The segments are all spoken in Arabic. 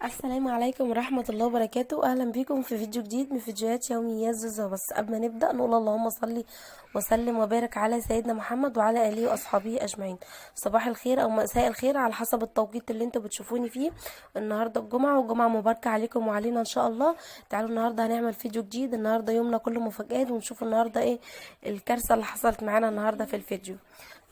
السلام عليكم ورحمة الله وبركاته. أهلا بكم في فيديو جديد من فيديوهات يوميات زوزة. بس قبل ما نبدأ نقول اللهم صل وسلم وبارك على سيدنا محمد وعلى آله وأصحابه أجمعين. صباح الخير أو مساء الخير على حسب التوقيت اللي انتوا بتشوفوني فيه. النهاردة الجمعة وجمعة مباركة عليكم وعلينا إن شاء الله. تعالوا النهاردة هنعمل فيديو جديد. النهاردة يومنا كله مفاجآت ونشوف النهاردة ايه الكارثة اللي حصلت معانا النهاردة في الفيديو.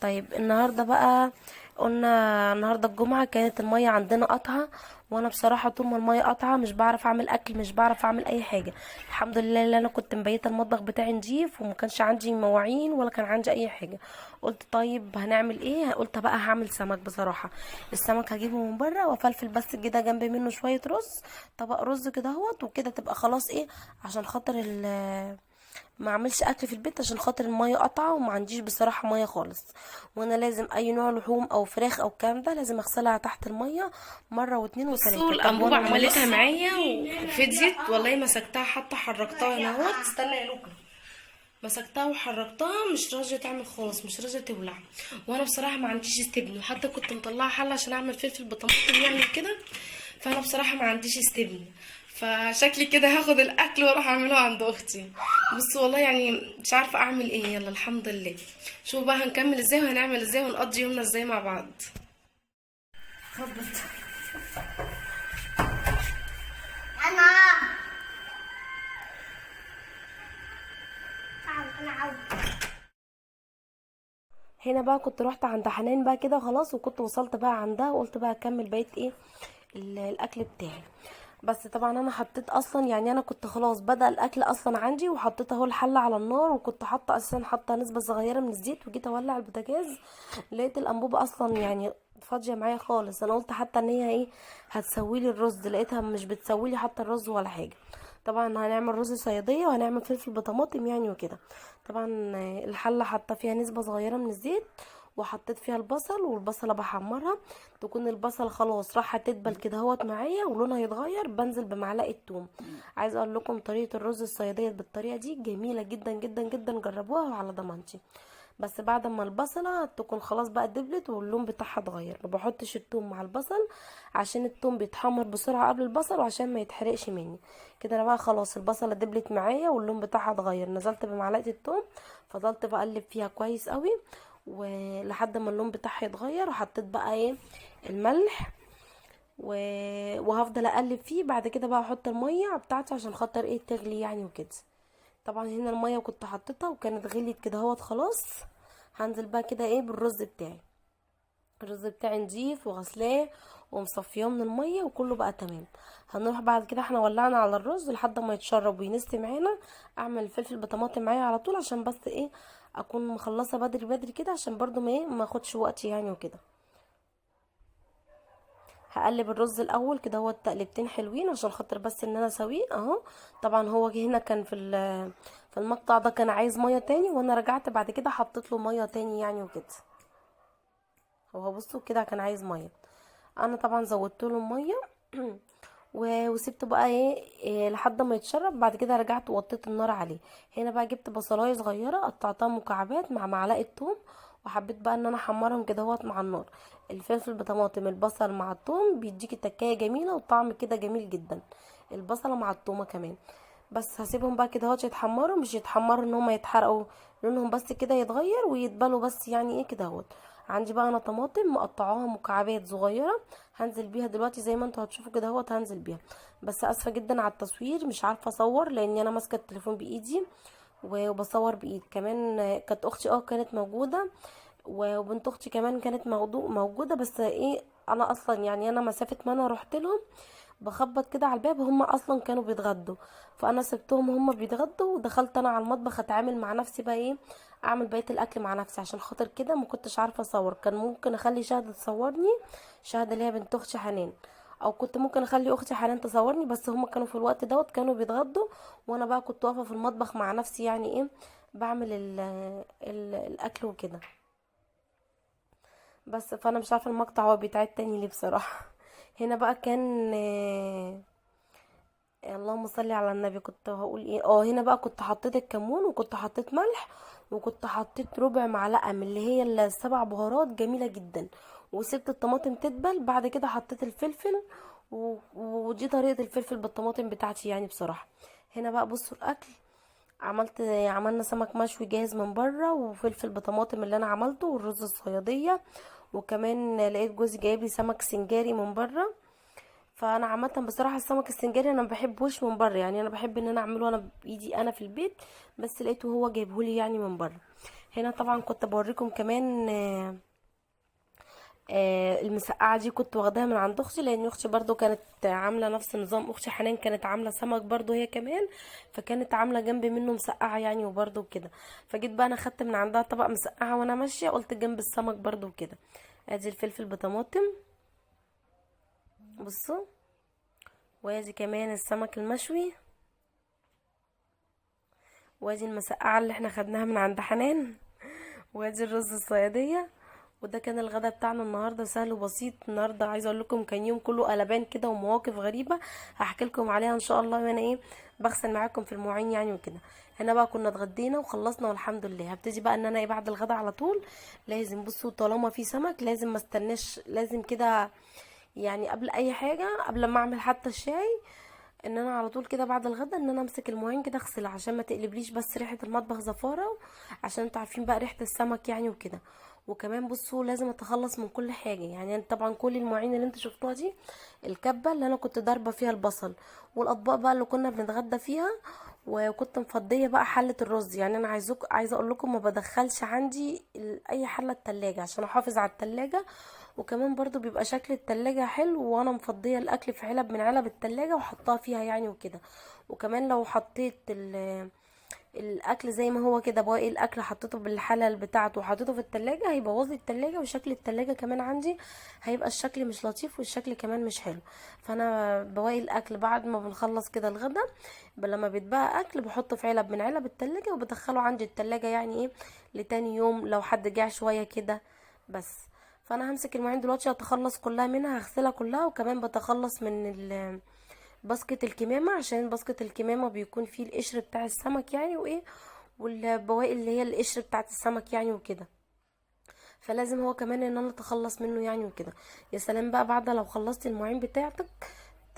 طيب النهاردة بقى قلنا النهارده الجمعه كانت الميه عندنا قطعه، وانا بصراحه طول ما الميه قطعه مش بعرف اعمل اكل، مش بعرف اعمل اي حاجه. الحمد لله اللي انا كنت مبيته المطبخ بتاعي نضيف وما كانش عندي مواعين ولا كان عندي اي حاجه. قلت طيب هنعمل ايه؟ قلت بقى هعمل سمك. بصراحه السمك هجيبه من بره وافلفل بس كده جنب منه شويه رز، طبق رز كده اهوت وكده تبقى خلاص ايه، عشان خاطر ما اعملش اكل في البيت عشان خاطر الميه قطعه وما عنديش بصراحه ميه خالص. وانا لازم اي نوع لحوم او فراخ او الكلام ده لازم اغسلها تحت الميه مره واتنين بصوا وتلاته. طب الانبوبه وانا الميه عملتها معايا وفضيت والله مسكتها حتى حركتها هنا اهوت. استنى يا لوكا، مسكتها وحركتها مش راضيه تعمل خالص، مش راضيه تولع. وانا بصراحه ما عنديش استبن، وحتى كنت مطلعه حله عشان اعمل فلفل بطماطم يعني كده. فانا بصراحه ما عنديش استبن، فشكلي كده هاخد الاكل واروح اعمله عند اختي. بص والله يعني مش عارفه اعمل ايه. يلا الحمد لله. شوفوا بقى هنكمل ازاي وهنعمل ازاي ونقضي يومنا ازاي مع بعض. خبط. هنا بقى كنت رحت عند حنان بقى كده خلاص، وكنت وصلت بقى عندها وقلت بقى اكمل بقيه ايه الاكل بتاعي. بس طبعا انا حطيت اصلا، يعني انا كنت خلاص بدأ الاكل اصلا عندي وحطيت اهو الحله على النار، وكنت حاطه اساسا حاطه نسبه صغيره من الزيت، وجيت اولع البوتاجاز لقيت الانبوبه اصلا يعني فاضيه معايا خالص. انا قلت حتى ان هي ايه هتسوي لي الرز، لقيتها مش بتسوي لي حتى الرز ولا حاجه. طبعا هنعمل رز صياديه وهنعمل فلفل بطماطم يعني وكده. طبعا الحله حاطه فيها نسبه صغيره من الزيت، وحطيت فيها البصل والبصله بحمرها. تكون البصل خلاص راح تدبل كده اهوت معايا ولونها يتغير، بنزل بمعلقه توم. عايزه اقول لكم طريقه الرز الصياديه بالطريقه دي جميله جدا جدا جدا، جربوها وعلى ضمانتي. بس بعد ما البصله تكون خلاص بقى دبلت واللون بتاعها اتغير، ما بحطش التوم مع البصل عشان التوم بيتحمر بسرعه قبل البصل وعشان ما يتحرقش مني. كده انا بقى خلاص البصله دبلت معايا واللون بتاعها اتغير، نزلت بمعلقه التوم، فضلت بقلب فيها كويس قوي ولحد ما اللون بتاعها يتغير، وحطيت بقى ايه الملح و... وهفضل اقلب فيه. بعد كده بقى احط الميه بتاعتي عشان خاطر ايه تغلي يعني وكده. طبعا هنا الميه كنت حطيتها وكانت غليت كده اهوت خلاص. هنزل بقى كده ايه بالرز بتاعي. الرز بتاعي نضيف وغسلاه ومصفياه من الميه وكله بقى تمام. هنروح بعد كده احنا ولعنا على الرز لحد ما يتشرب وينستي معانا. اعمل الفلفل بطماطم معايا على طول عشان بس ايه اكون مخلصه بدري بدري كده، عشان برضو ما ايه ما اخدش وقت يعني وكده. هقلب الرز الاول كده هو تقلبتين حلوين عشان خاطر بس ان انا اسويه اهو. طبعا هو جه هنا كان في المقطع ده كان عايز ميه تاني، وانا رجعت بعد كده حطيت له ميه تاني يعني وكده. هو بصوا كده كان عايز ميه، انا طبعا زودت له الميه وسبته بقى إيه لحد ما يتشرب. بعد كده رجعت وطيت النار عليه. هنا بقى جبت بصلايه صغيره قطعتها مكعبات مع معلقه توم، وحبيت بقى ان انا احمرهم كده اهوت مع النار. الفلفل بطماطم البصل مع التوم بيديكي تكايه جميله وطعم كده جميل جدا، البصله مع التومه كمان. بس هسيبهم بقى كده اهوت يتحمروا، مش يتحمروا ان هم يتحرقوا، لونهم بس كده يتغير ويتبلوا بس يعني ايه كده اهوت. عندي بقى انا طماطم مقطعاها مكعبات صغيره، هنزل بيها دلوقتي زي ما انتوا هتشوفوا كده اهوت هنزل بيها. بس اسفه جدا على التصوير، مش عارفه اصور لاني انا ماسكه التليفون بايدي وبصور بايد كمان. كانت اختي كانت موجوده، وبنت اختي كمان كانت موجوده. بس ايه انا اصلا يعني انا مسافه ما انا رحت لهم بخبط كده على الباب، هم اصلا كانوا بيتغدوا، فانا سبتهم هم بيتغدوا ودخلت انا على المطبخ اتعامل مع نفسي بقى ايه اعمل بقيه الاكل مع نفسي. عشان خاطر كده ما كنتش عارفه اصور، كان ممكن اخلي شهد تصورني، شهد اللي هي بنت اختي حنان، او كنت ممكن اخلي اختي حنان تصورني، بس هم كانوا في الوقت دوت كانوا بيتغدوا، وانا بقى كنت واقفه في المطبخ مع نفسي يعني ايه بعمل الاكل وكده. بس فانا مش عارفه المقطع هو بيتعاد تاني ليه بصراحه. هنا بقى كان اللهم صل على النبي، كنت هقول ايه هنا بقى كنت حطيت الكمون وكنت حطيت ملح وكنت حطيت ربع معلقه من اللي هي السبع بهارات جميله جدا، وسبت الطماطم تدبل. بعد كده حطيت الفلفل ودي طريقة الفلفل بالطماطم بتاعتي يعني بصراحة. هنا بقى بصوا الاكل، عملنا سمك مشوي جاهز من بره، وفلفل بطماطم اللي انا عملته، والرز الصيادية، وكمان لقيت جوزي جايب لي سمك سنجاري من بره. فانا عامه بصراحه السمك السنجاري انا ما بحبوش من بره، يعني انا بحب ان انا اعمله انا بايدي انا في البيت، بس لقيته هو جايبهولي يعني من بره. هنا طبعا كنت بوريكم كمان المسقعه دي كنت واخداها من عند اختي، لان اختي برضو كانت عامله نفس النظام. اختي حنان كانت عامله سمك برضو هي كمان، فكانت عامله جنب منه مسقعه يعني وبرضو كده. فجيت بقى انا خدت من عندها طبق مسقعه وانا ماشيه، قلت جنب السمك برضو كده. ادي الفلفل بطماطم، بصوا، وادي كمان السمك المشوي، وادي المسقعه اللي احنا خدناها من عند حنان، وادي الرز الصياديه. وده كان الغدا بتاعنا النهارده، سهل وبسيط. النهارده عايزه اقول لكم كان يوم كله قلبان كده ومواقف غريبه، هحكي لكم عليها ان شاء الله وانا ايه بغسل معاكم في المواعين يعني وكده. هنا بقى كنا اتغدينا وخلصنا والحمد لله. هبتدي بقى ان انا ايه بعد الغدا على طول لازم، بصوا طالما في سمك لازم ما استناش، لازم كده يعني قبل اي حاجه، قبل ما اعمل حتى الشاي، ان انا على طول كده بعد الغدا ان انا امسك المواعين كده اغسلها عشان ما تقلبليش بس ريحه المطبخ زفاره، عشان انتوا عارفين بقى ريحه السمك يعني وكده. وكمان بصوا لازم اتخلص من كل حاجه، يعني أنا طبعا كل المواعين اللي انتوا شفتوها دي، الكبه اللي انا كنت ضاربه فيها البصل، والاطباق بقى اللي كنا بنتغدى فيها، وكنت مفضيه بقى حله الرز. يعني انا عايزه اقول لكم ما بدخلش عندي اي حله التلاجة عشان احافظ على التلاجة، وكمان برضو بيبقى شكل التلاجة حلو وانا مفضية الاكل في علب من علب التلاجة وحطها فيها يعني وكده. وكمان لو حطيت الاكل زي ما هو كده بواقي الاكل حطيته بالحلل بتاعته وحطيته في التلاجة هيبوظ لي التلاجة، وشكل التلاجة كمان عندي هيبقى الشكل مش لطيف والشكل كمان مش حلو. فانا بواقي الاكل بعد ما بنخلص كده الغدا، لما بيتبقى اكل بحطه في علب من علب التلاجة وبدخله عندي التلاجة يعني ايه لتاني يوم لو حد جاع شوية كده بس. فانا همسك المواعين دلوقتي اتخلص كلها منها، هغسلها كلها، وكمان بتخلص من باسكت الكمامة، عشان باسكت الكمامة بيكون فيه القشر بتاع السمك يعني وايه، والبواقي اللي هي القشر بتاعت السمك يعني وكده، فلازم هو كمان ان انا اتخلص منه يعني وكده. يا سلام بقى بعد لو خلصت المواعين بتاعتك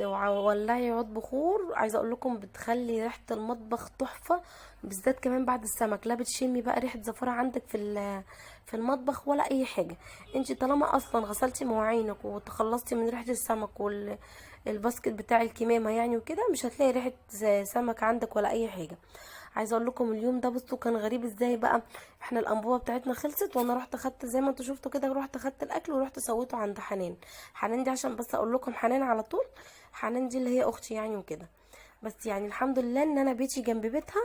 ولعي عود بخور، عايزه اقول لكم بتخلي ريحه المطبخ تحفه، بالذات كمان بعد السمك. لا بتشمي بقى ريحه زفاره عندك في المطبخ ولا اي حاجه. انت طالما اصلا غسلتي مواعينك وتخلصتي من ريحه السمك الباسكت بتاع الكمامه يعني وكده، مش هتلاقي ريحه سمك عندك ولا اي حاجه. عايزه اقول لكم اليوم ده بصوا كان غريب ازاي بقى. احنا الانبوبه بتاعتنا خلصت وانا رحت خدت زي ما انتوا شفتوا كده، رحت خدت الاكل ورحت سويته عند حنان. حنان دي عشان بس اقول لكم حنان على طول، حنان دي اللي هي اختي يعني وكده. بس يعني الحمد لله ان انا بيتي جنب بيتها،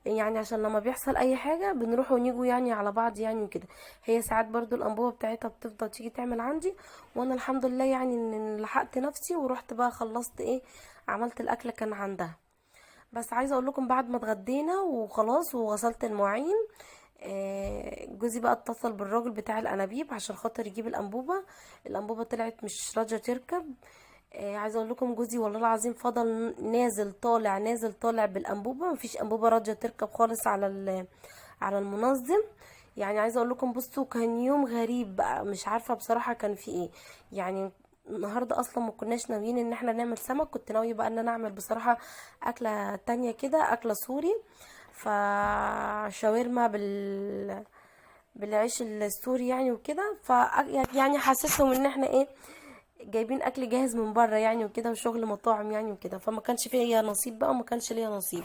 يعني عشان لما بيحصل اي حاجه بنروح ونيجوا يعني على بعض يعني وكده. هي ساعات برضو الانبوبه بتاعتها بتفضل تيجي تعمل عندي، وانا الحمد لله يعني ان لحقت نفسي ورحت بقى خلصت ايه عملت الاكل كان عندها. بس عايزه اقول لكم بعد ما اتغدينا وخلاص وغسلت المواعين، جوزي بقى اتصل بالراجل بتاع الانابيب عشان خاطر يجيب الانبوبه. الانبوبه طلعت مش راضيه تركب. عايزه اقول لكم جوزي والله العظيم فضل نازل طالع نازل طالع بالانبوبه، مفيش انبوبه راضيه تركب خالص على المنظم. يعني عايزه اقول لكم بصوا كان يوم غريب بقى، مش عارفه بصراحه كان في ايه. يعني النهارده اصلا ما كناش ناويين ان احنا نعمل سمك، كنت ناويه بقى ان انا اعمل بصراحه اكله تانية كده، اكله سوري، فشاورما بالعيش السوري يعني وكده. يعني حاسسهم ان احنا ايه جايبين اكل جاهز من بره يعني وكده وشغل مطاعم يعني وكده، فما كانش فيا نصيب بقى وما كانش ليا نصيب.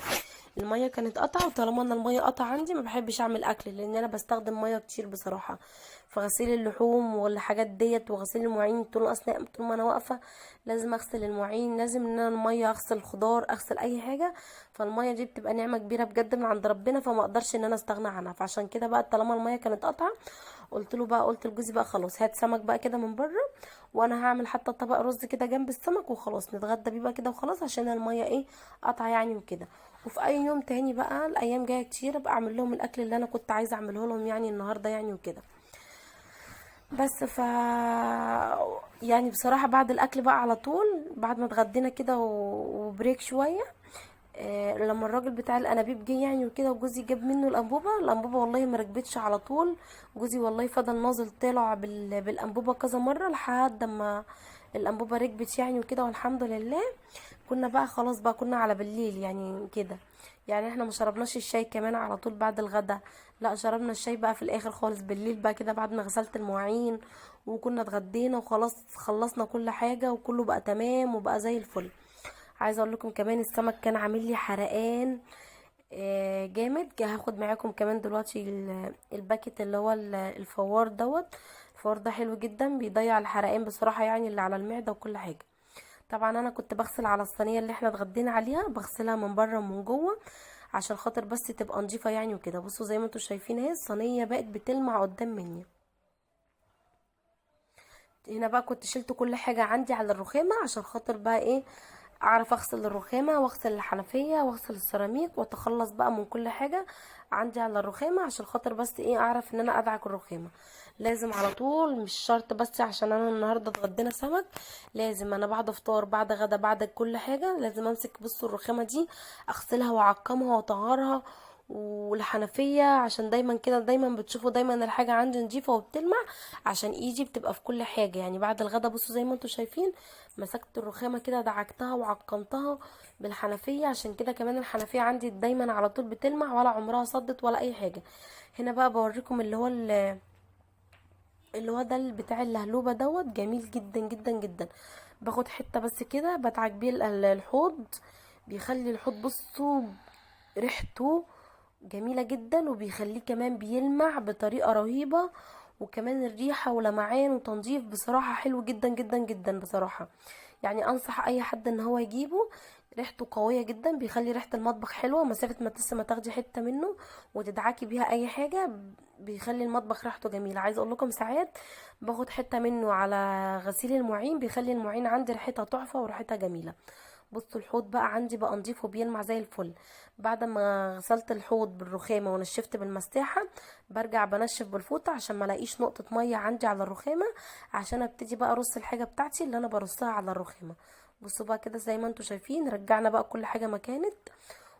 الميه كانت قطعه، وطالما ان الميه قطع عندي ما بحبش اعمل اكل، لان انا بستخدم ميه كتير بصراحه في غسيل اللحوم والحاجات ديت وغسيل المواعين. طول ما انا واقفه لازم اغسل المواعين، لازم ان انا الميه اغسل خضار اغسل اي حاجه. فالميه دي بتبقى نعمه كبيره بجد من عند ربنا، فما اقدرش ان انا استغنى عنها. فعشان كده بقى طالما الميه كانت قطعه قلت لجوزي بقى خلاص هات سمك بقى كده من بره، وانا هعمل حتى طبق رز كده جنب السمك وخلاص نتغدى بيه بقى كده وخلاص، عشان الميه ايه قطعه يعني وكده. وفي اي يوم تاني بقى الايام جايه كتير ابقى اعمل لهم الاكل اللي انا كنت عايزه اعمله لهم يعني النهارده يعني وكده. بس يعني بصراحه بعد الاكل بقى على طول بعد ما اتغدينا كده وبريك شويه، لما الراجل بتاع الانابيب جه يعني وكده وجوزي جاب منه الانبوبه والله ما ركبتش على طول. جوزي والله فضل نازل طالع بالانبوبه كذا مره لحد ما الانبوبه ركبت يعني وكده، والحمد لله. كنا بقى خلاص بقى، كنا على بالليل يعني كده. يعني احنا ما شربناش الشاي كمان على طول بعد الغدا، لا شربنا الشاي بقى في الاخر خالص بالليل بقى كده، بعد ما غسلت المواعين وكنا اتغدينا وخلاص، خلصنا كل حاجه وكله بقى تمام وبقى زي الفل. عايزه اقول لكم كمان السمك كان عامل لي حرقان جامد. هاخد معاكم كمان دلوقتي الباكت اللي هو الفوار دوت. الفوار ده حلو جدا، بيضيع الحرقان بصراحه يعني اللي على المعده وكل حاجه. طبعا انا كنت بغسل على الصينيه اللي احنا اتغدينا عليها، بغسلها من بره ومن جوه عشان خاطر بس تبقى نظيفه يعني وكده. بصوا زي ما انتم شايفين اهي الصينيه بقت بتلمع قدام مني. هنا بقى كنت شلت كل حاجة عندي على الرخامة عشان خاطر بقى ايه، اعرف اغسل الرخامة واغسل الحنفية واغسل السيراميك واتخلص بقى من كل حاجة عندي على الرخامة، عشان خاطر بس ايه اعرف ان انا ادعك الرخامة. لازم على طول، مش شرط بس عشان انا النهاردة اتغدينا سمك، لازم انا بعد فطار بعد غدا بعد كل حاجة لازم امسك بصوا الرخامة دي اغسلها واعقمها واطهرها، والحنفية عشان دايما كده دايما بتشوفوا دايما الحاجة عندي نضيفة وبتلمع، عشان ايدي بتبقى في كل حاجة. يعني بعد الغدا بصوا زي ما انتوا شايفين مسكت الرخامة كده دعكتها وعقمتها بالحنفية، عشان كده كمان الحنفية عندي دايما على طول بتلمع ولا عمرها صدت ولا اي حاجة. هنا بقى بوريكم اللي هو ده بتاع اللهلوبة دوت، جميل جدا جدا جدا. باخد حتة بس كده بدعك بيه الحوض، بيخلي الحوض بصوا ريحته جميلة جدا، وبيخليه كمان بيلمع بطريقة رهيبة، وكمان الريحة ولمعان وتنظيف بصراحة حلو جدا جدا جدا بصراحة. يعني انصح اي حد ان هو يجيبه، ريحته قوية جدا، بيخلي ريحة المطبخ حلوة مسافة ما ما تاخدي حتة منه وتدعكي بيها اي حاجة، بيخلي المطبخ ريحته جميلة. عايز اقول لكم ساعات باخد حتة منه على غسيل المواعين، بيخلي المواعين عندي ريحتها تحفة وريحتها جميلة. بصوا الحوض بقى عندي بقى نضيف وبيلمع زي الفل. بعد ما غسلت الحوض بالرخامه ونشفت بالمساحه، برجع بنشف بالفوطه عشان ما الاقيش نقطه ميه عندي على الرخامه، عشان ابتدي بقى ارص الحاجه بتاعتي اللي انا برصها على الرخامه. بصوا بقى كده زي ما انتوا شايفين رجعنا بقى كل حاجه ما كانت.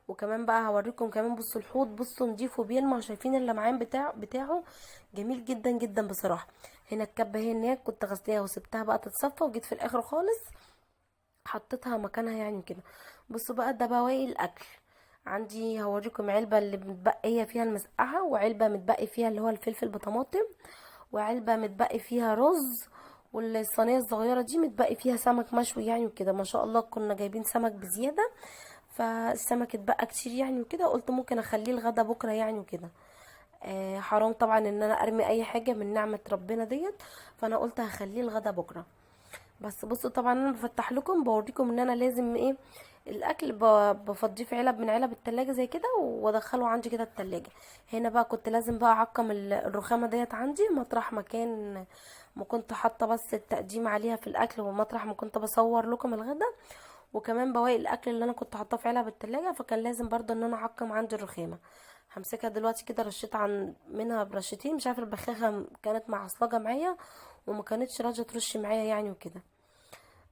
وكمان بقى هوريكم كمان بصوا الحوض بصوا نضيف وبيلمع، شايفين اللمعان بتاعه جميل جدا جدا بصراحه. هنا الكبه هي هناك كنت غسلاها وسبتها بقى تتصفى، وجيت في الاخر خالص حطيتها مكانها يعني كده. بصوا بقى ده بواقي الاكل عندي، هوريكم علبه اللي متبقيه فيها المسقعه، وعلبه متبقي فيها اللي هو الفلفل بطماطم، وعلبه متبقي فيها رز، والصينيه الصغيره دي متبقي فيها سمك مشوي يعني وكده. ما شاء الله كنا جايبين سمك بزياده، فالسمك اتبقى كتير يعني وكده، قلت ممكن اخليه الغدا بكره يعني وكده. حرام طبعا ان انا ارمي اي حاجه من نعمه ربنا ديت، فانا قلت هخليه الغدا بكره. بس بصوا طبعا انا بفتح لكم بوريكم ان انا لازم ايه الاكل بفضيه في علب من علب التلاجة زي كده وادخله عندي كده التلاجة. هنا بقى كنت لازم بقى اعقم الرخامة ديت عندي مطرح مكان ما كنت حاطه بس التقديم عليها في الاكل، ومطرح ما كنت بصور لكم الغدا، وكمان بواقي الاكل اللي انا كنت حاطاه في علب التلاجة، فكان لازم برضه ان انا اعقم عندي الرخامة. همسكها دلوقتي كده، رشيت عن منها برشتين، مش عارفه البخاخه كانت معصلجه معايا وما كانتش راضيه ترش معايا يعني وكده.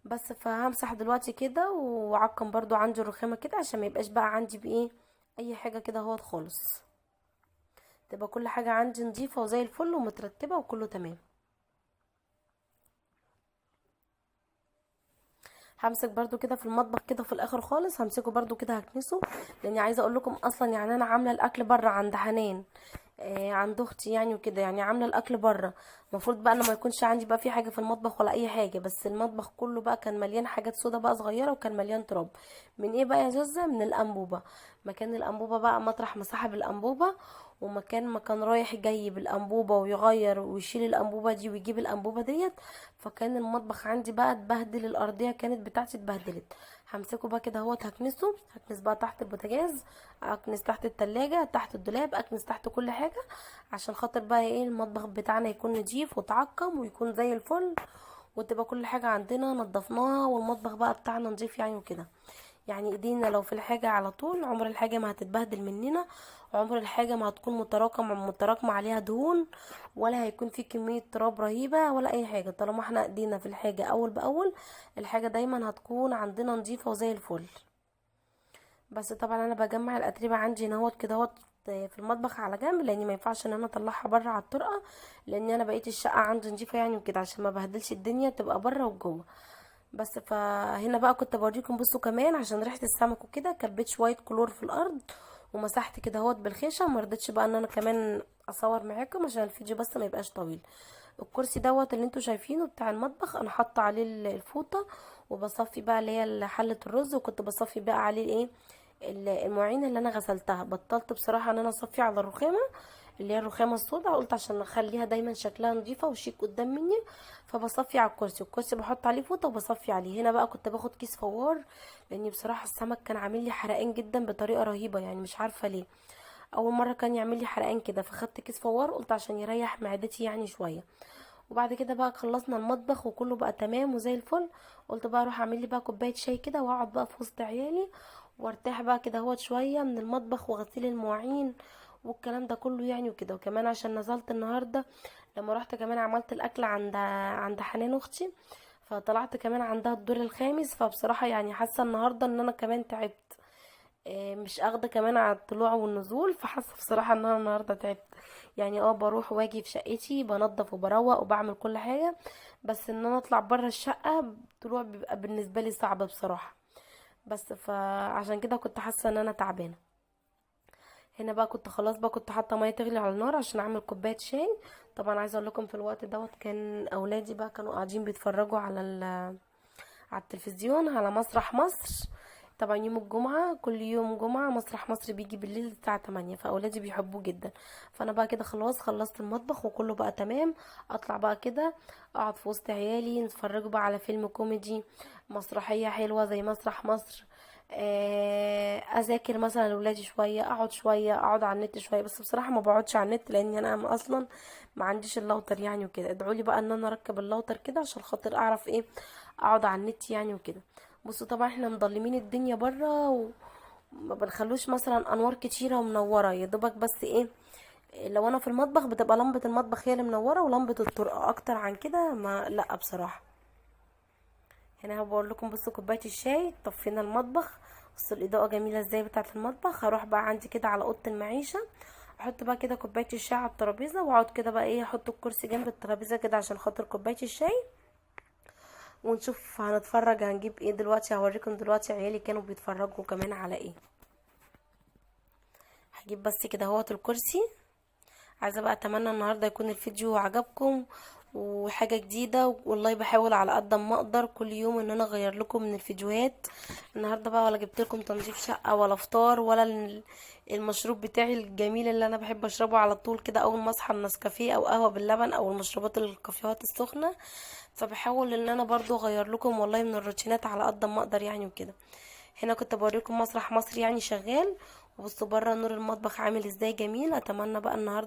بس فهمسح دلوقتي كده واعقم برضو عندي الرخامه كده عشان ما يبقاش بقى عندي بايه اي حاجه كده اهوت خالص، تبقى كل حاجه عندي نظيفه وزي الفل ومترتبه وكله تمام. همسك برضو كده في المطبخ كده في الاخر خالص، همسكه برضو كده هكنسه، لاني عايزه اقول لكم اصلا يعني انا عامله الاكل بره عند حنان عند اختي يعني وكده، يعني عامله الاكل بره. المفروض بقى انا ما يكونش عندي بقى في حاجه في المطبخ ولا اي حاجه، بس المطبخ كله بقى كان مليان حاجات سودا بقى صغيره، وكان مليان تراب. من ايه بقى يا زوزة؟ من الانبوبه. مكان الانبوبه بقى مطرح ما سحب الانبوبه، ومكان ما كان رايح جاي بالانبوبه ويغير ويشيل الانبوبه دي ويجيب الانبوبه ديت، فكان المطبخ عندي بقى اتبهدل، الارضيه كانت بتاعتي اتبهدلت. همسكه بقى كده اهوت هكنسه، هكنس بقى تحت البوتاجاز، اكنس تحت التلاجة تحت الدولاب، اكنس تحت كل حاجه، عشان خاطر بقى ايه المطبخ بتاعنا يكون نضيف وتعقم ويكون زي الفل، وتبقى كل حاجه عندنا نضفناها، والمطبخ بقى بتاعنا نضيف يعني وكده. يعني ايدينا لو في الحاجة على طول عمر الحاجة ما هتتبهدل مننا، عمر الحاجة ما هتكون متراكمة عليها دهون، ولا هيكون في كمية تراب رهيبة ولا اي حاجة. طالما احنا ايدينا في الحاجة اول باول، الحاجة دايما هتكون عندنا نظيفة وزي الفل. بس طبعا انا بجمع الاتربة عندي نهوت كده هوت في المطبخ على جنب، لان ما ينفعش ان انا اطلعها بره على الطرقة، لان انا بقيت الشقة عندي نظيفة يعني وكده، عشان ما بهدلش الدنيا تبقى بره وجوه. بس فهنا بقى كنت بوريكم، بصوا كمان عشان ريحه السمك وكده كبيت شويه كلور في الارض ومسحت كده اهوت بالخيشه. ما رضيتش بقى ان انا كمان اصور معاكم عشان الفيديو بس ما يبقاش طويل. الكرسي دوت اللي انتوا شايفينه بتاع المطبخ انا حاطه عليه الفوطه، وبصفي بقى اللي هي حله الرز، وكنت بصفي بقى عليه الايه المواعين اللي انا غسلتها. بطلت بصراحه ان انا اصفي على الرخامه اللي هي الرخامه السوداء، قلت عشان اخليها دايما شكلها نظيفه وشيك قدام مني. فبصفي على الكرسي، والكرسي بحط عليه فوطه وبصفي عليه. هنا بقى كنت باخد كيس فوار، لاني بصراحه السمك كان عامل لي حرقان جدا بطريقه رهيبه، يعني مش عارفه ليه. اول مره كان يعمل لي حرقان كده، فخدت كيس فوار قلت عشان يريح معدتي يعني شويه. وبعد كده بقى خلصنا المطبخ وكله بقى تمام وزي الفل. قلت بقى اروح اعمل لي بقى كوبايه شاي كده واقعد بقى في وسط عيالي وارتاح بقى كده هوت شويه من المطبخ وغسيل المواعين والكلام ده كله يعني وكده. وكمان عشان نزلت النهارده لما رحت كمان عملت الاكل عند حنان اختي، فطلعت كمان عندها الدور الخامس. فبصراحه يعني حاسه النهارده ان انا كمان تعبت، مش اخده كمان على الطلوع والنزول. فحاسه بصراحه ان انا النهارده تعبت، يعني بروح واجي في شقتي بنظف وبروق وبعمل كل حاجه، بس ان انا اطلع بره الشقه الطلوع بيبقى بالنسبه لي صعب بصراحه. بس فعشان كده كنت حاسه ان انا تعبانه. هنا بقى كنت خلاص بقى كنت حاطه ميه تغلي على النار عشان اعمل كوبايه شاي. طبعا عايزه اقول لكم في الوقت دوت كان اولادي بقى كانوا قاعدين بيتفرجوا على التلفزيون على مسرح مصر. طبعا يوم الجمعة كل يوم جمعة مسرح مصر بيجي بالليل الساعة 8، فأولادي بيحبوه جدا. فأنا بقى كده خلاص خلصت المطبخ وكله بقى تمام. أطلع بقى كده أقعد في وسط عيالي نتفرجوا بقى على فيلم كوميدي، مسرحية حلوة زي مسرح مصر. اذاكر مثلا لاولادي شويه، اقعد شويه اقعد على النت شويه. بس بصراحه ما بقعدش على النت لاني انا اصلا ما عنديش اللوتر يعني وكده. ادعوا لي بقى ان انا اركب اللوتر كده عشان خاطر اعرف اقعد على النت يعني وكده. بصوا طبعا احنا مضلمين الدنيا بره وما بنخلوش مثلا انوار كتيره ومنوره، يا دوبك بس لو انا في المطبخ بتبقى لمبه المطبخ هي اللي منوره ولمبه الطرقه، اكتر عن كده ما لا بصراحه. هنا بقول لكم بصوا كوبايه الشاي طفينا المطبخ، بصوا الاضاءه جميله ازاي بتاعه المطبخ. هروح بقى عندي كده على اوضه المعيشه، احط بقى كده كوبايه الشاي على الترابيزه واقعد كده بقى احط الكرسي جنب الترابيزه كده عشان خاطر كوبايه الشاي. ونشوف هنتفرج هنجيب ايه دلوقتي. هوريكم دلوقتي عيالي كانوا بيتفرجوا كمان على ايه. هجيب بس كده اهوت الكرسي. عايزه بقى اتمنى النهارده يكون الفيديو عجبكم وحاجه جديده، والله بحاول على قد ما اقدر كل يوم ان انا اغير لكم من الفيديوهات. النهارده بقى ولا جبت لكم تنظيف شقه ولا فطار ولا المشروب بتاعي الجميل اللي انا بحب اشربه على طول كده اول ما اصحى، النسكافيه او قهوه باللبن او المشروبات الكافيهات السخنه. فبحاول ان انا برضو اغير لكم والله من الروتينات على قد ما اقدر يعني وكده. هنا كنت بوريكم مسرح مصر يعني شغال، وبصوا بره نور المطبخ عامل ازاي جميل. اتمنى بقى النهارده